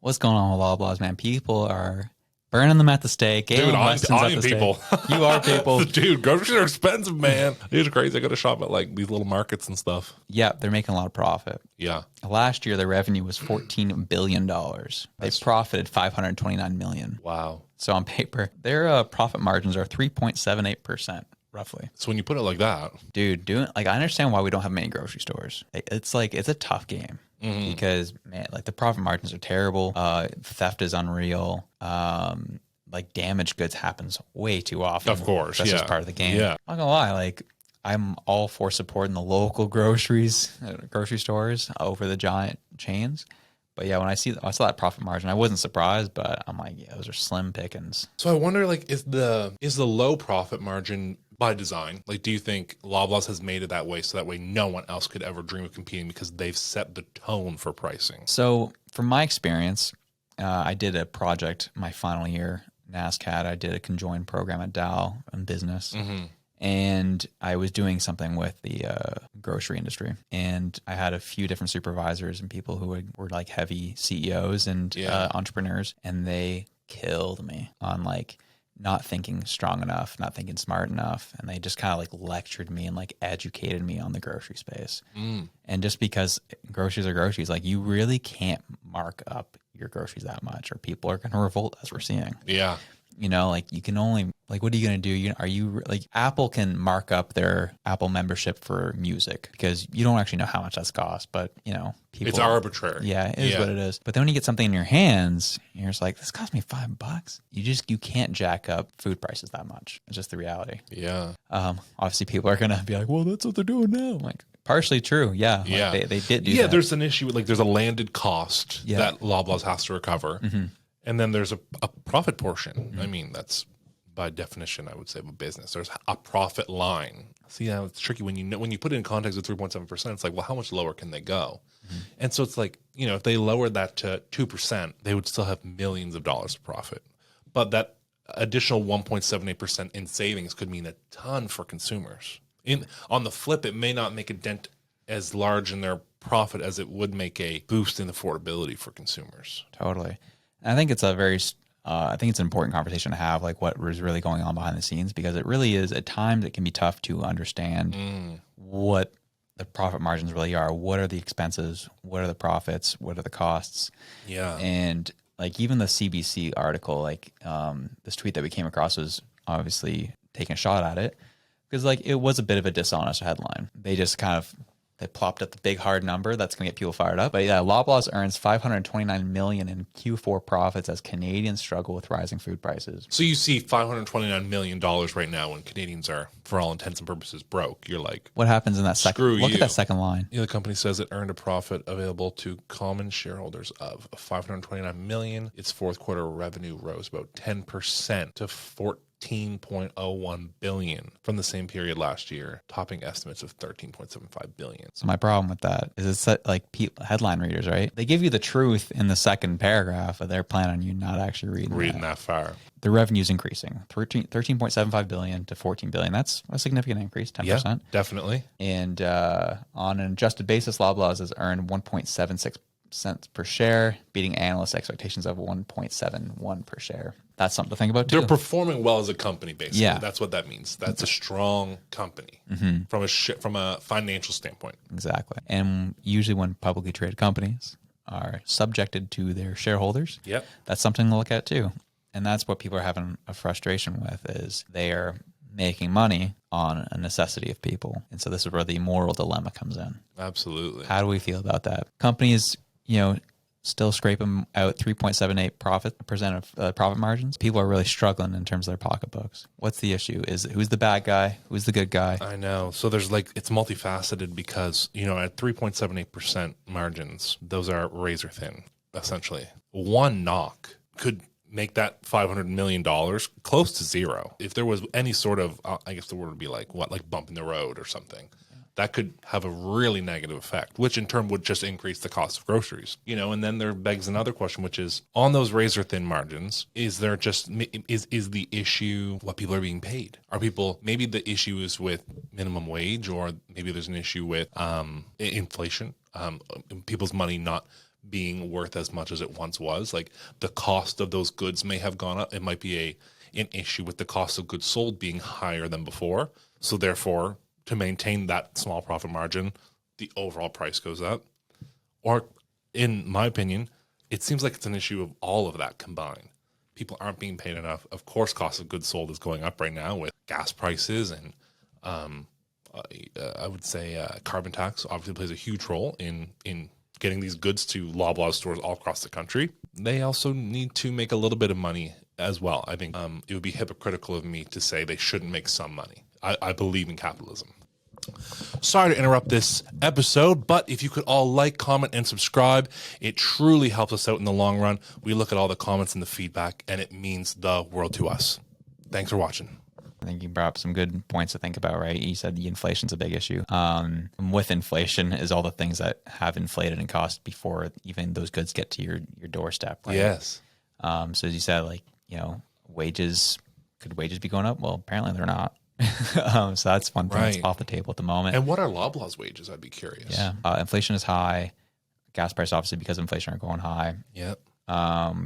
What's going on with Loblaws, man? People are burning them at the stake. Dude, I'm the people. Stake. You are people. Dude, groceries are expensive, man. It's crazy. I got to shop at like these little markets and stuff. Yeah, they're making a lot of profit. Yeah. Last year, their revenue was $14 billion. They profited $529 million. Wow. So on paper, their profit margins are 3.78%. Roughly. So when you put it like that, dude, I understand why we don't have many grocery stores. It's a tough game because man, like the profit margins are terrible. Theft is unreal. Like damaged goods happens way too often. Of course, that's just part of the game. Yeah, I'm not gonna lie, like I'm all for supporting the local grocery stores over the giant chains. But yeah, when I saw that profit margin, I wasn't surprised, but I'm like, yeah, those are slim pickings. So I wonder, like, is the low profit margin by design? Like, do you think Loblaws has made it that way so that way no one else could ever dream of competing because they've set the tone for pricing? So from my experience, I did a project my final year, NASCAD. I did a conjoined program at Dow in business. And I was doing something with the grocery industry, and I had a few different supervisors and people who were like heavy CEOs and entrepreneurs, and they killed me on like not thinking strong enough, not thinking smart enough, and they just kind of like lectured me and like educated me on the grocery space. And just because groceries are groceries, like you really can't mark up your groceries that much, or people are going to revolt, as we're seeing. Yeah. You know, like you can only, like, what are you going to do? Are you like, Apple can mark up their Apple membership for music because you don't actually know how much that's cost, but you know, people. It's arbitrary. Yeah, it is what it is. But then when you get something in your hands, you're just like, this cost me $5. You can't jack up food prices that much. It's just the reality. Yeah. Obviously people are going to be like, well, that's what they're doing now. I'm like, partially true. Yeah. Yeah. Like they did do that. There's an issue with like, there's a landed cost that Loblaws has to recover. And then there's a profit portion. I mean, that's by definition, I would say, of a business. There's a profit line. See how it's tricky when you put it in context of 3.7%. It's like, well, how much lower can they go? And so it's like, you know, if they lowered that to 2%, they would still have millions of dollars of profit. But that additional 1.78% in savings could mean a ton for consumers. On the flip, it may not make a dent as large in their profit as it would make a boost in affordability for consumers. Totally. I think it's I think it's an important conversation to have, like what is really going on behind the scenes, because it really is, at times it can be tough to understand what the profit margins really are. What are the expenses? What are the profits? What are the costs? Yeah. And like even the CBC article, like this tweet that we came across was obviously taking a shot at it because like it was a bit of a dishonest headline. They just kind of they plopped up the big hard number that's going to get people fired up. But yeah, Loblaws earns $529 million in Q4 profits as Canadians struggle with rising food prices. So you see $529 million right now when Canadians are, for all intents and purposes, broke. You're like, what happens in that second? Look at that second line. You know, the company says it earned a profit available to common shareholders of $529 million. Its fourth quarter revenue rose about 10% to $14.01 billion from the same period last year, topping estimates of $13.75 billion. So my problem with that is it's like headline readers, right? They give you the truth in the second paragraph, but they're planning on you not actually reading that far. The revenue's increasing, $13.75 billion to $14 billion. That's a significant increase, 10%. Yeah, definitely. And on an adjusted basis, Loblaws has earned 1.76 cents per share, beating analyst expectations of 1.71 per share. That's something to think about too. They're performing well as a company, basically. Yeah. That's what that means. That's a strong company from a financial standpoint. Exactly. And usually when publicly traded companies are subjected to their shareholders, that's something to look at too. And that's what people are having a frustration with, is they are making money on a necessity of people. And so this is where the moral dilemma comes in. Absolutely. How do we feel about that? Companies, you know, still scraping out 3.78% profit margins. People are really struggling in terms of their pocketbooks. What's the issue? Who's the bad guy? Who's the good guy? I know. So there's like, it's multifaceted because, you know, at 3.78% margins, those are razor thin, essentially. One knock could make that $500 million close to zero. If there was any sort of, I guess the word would be like bump in the road or something. That could have a really negative effect, which in turn would just increase the cost of groceries. You know, and then there begs another question, which is, on those razor thin margins, is there just is the issue what people are being paid? Are people, maybe the issue is with minimum wage, or maybe there's an issue with inflation, people's money not being worth as much as it once was. Like the cost of those goods may have gone up. It might be an issue with the cost of goods sold being higher than before. So therefore, to maintain that small profit margin, the overall price goes up. Or in my opinion, it seems like it's an issue of all of that combined. People aren't being paid enough. Of course, cost of goods sold is going up right now with gas prices, and I would say carbon tax obviously plays a huge role in getting these goods to Loblaws stores all across the country. They also need to make a little bit of money as well. I think it would be hypocritical of me to say they shouldn't make some money. I believe in capitalism. Sorry to interrupt this episode, but if you could all like, comment, and subscribe, it truly helps us out in the long run. We look at all the comments and the feedback, and it means the world to us. Thanks for watching. I think you brought up some good points to think about, right? You said the inflation's a big issue. With inflation is all the things that have inflated in cost before even those goods get to your doorstep, right? Yes. So as you said, like, wages, could wages be going up? Well, apparently they're not. So that's one thing that's off the table at the moment. And what are Loblaws wages? I'd be curious. Yeah. Inflation is high. Gas prices, obviously, because of inflation, are going high. Yep.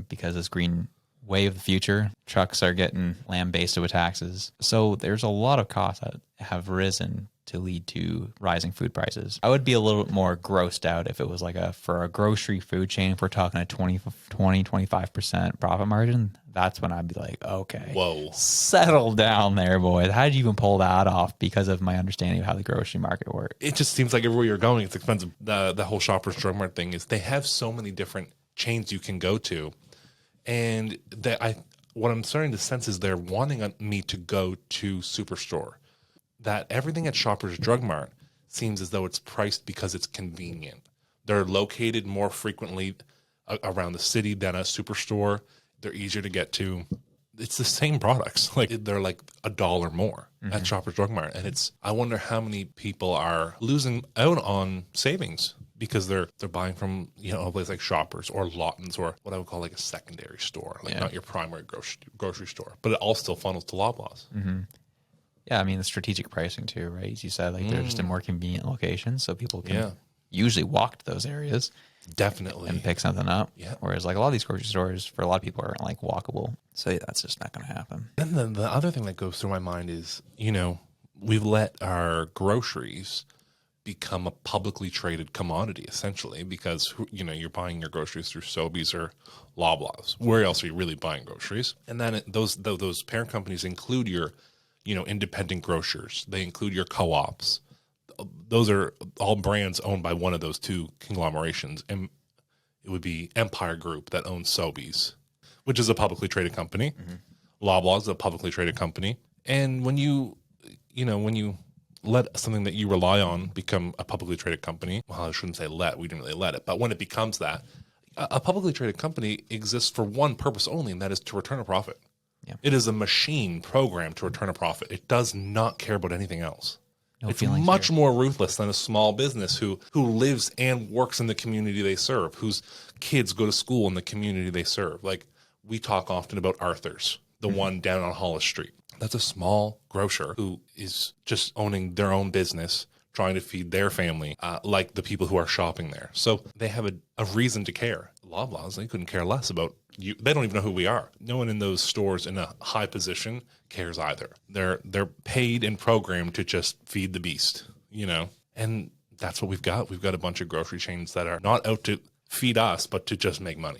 Because this green wave of the future, trucks are getting lambasted with taxes. So there's a lot of costs that have risen to lead to rising food prices. I would be a little bit more grossed out if it was like for a grocery food chain, if we're talking a 25% profit margin, that's when I'd be like, okay, whoa, settle down there, boys. How did you even pull that off? Because of my understanding of how the grocery market works. It just seems like everywhere you're going, it's expensive. The whole Shoppers Drug Mart thing is they have so many different chains you can go to. And what I'm starting to sense is they're wanting me to go to Superstore. That everything at Shoppers Drug Mart seems as though it's priced because it's convenient. They're located more frequently around the city than a Superstore. They're easier to get to. It's the same products. Like they're like $1 more at Shoppers Drug Mart. And I wonder how many people are losing out on savings because they're buying from, a place like Shoppers or Lawton's or what I would call like a secondary store, like not your primary grocery store, but it all still funnels to Loblaws. Mm-hmm. Yeah, I mean, the strategic pricing too, right? As you said, like they're just in more convenient locations, so people can usually walk to those areas. Definitely. And pick something up. Yeah. Whereas like a lot of these grocery stores, for a lot of people, aren't like walkable. So that's just not going to happen. And then the other thing that goes through my mind is, we've let our groceries become a publicly traded commodity, essentially, because, you're buying your groceries through Sobeys or Loblaws. Where else are you really buying groceries? And then those parent companies include your independent grocers. They include your co-ops. Those are all brands owned by one of those two conglomerations. And it would be Empire Group that owns Sobeys, which is a publicly traded company. Mm-hmm. Loblaws is a publicly traded company. And when you let something that you rely on become a publicly traded company, well, I shouldn't say let, we didn't really let it, but when it becomes that, a publicly traded company exists for one purpose only, and that is to return a profit. Yeah. It is a machine programmed to return a profit. It does not care about anything else. It's much more ruthless than a small business who lives and works in the community they serve, whose kids go to school in the community they serve. Like we talk often about Arthur's, the one down on Hollis Street. That's a small grocer who is just owning their own business, trying to feed their family, like the people who are shopping there. So they have a reason to care. Loblaws, they couldn't care less about you. They don't even know who we are. No one in those stores in a high position cares either. They're paid and programmed to just feed the beast, and that's what we've got. We've got a bunch of grocery chains that are not out to feed us, but to just make money.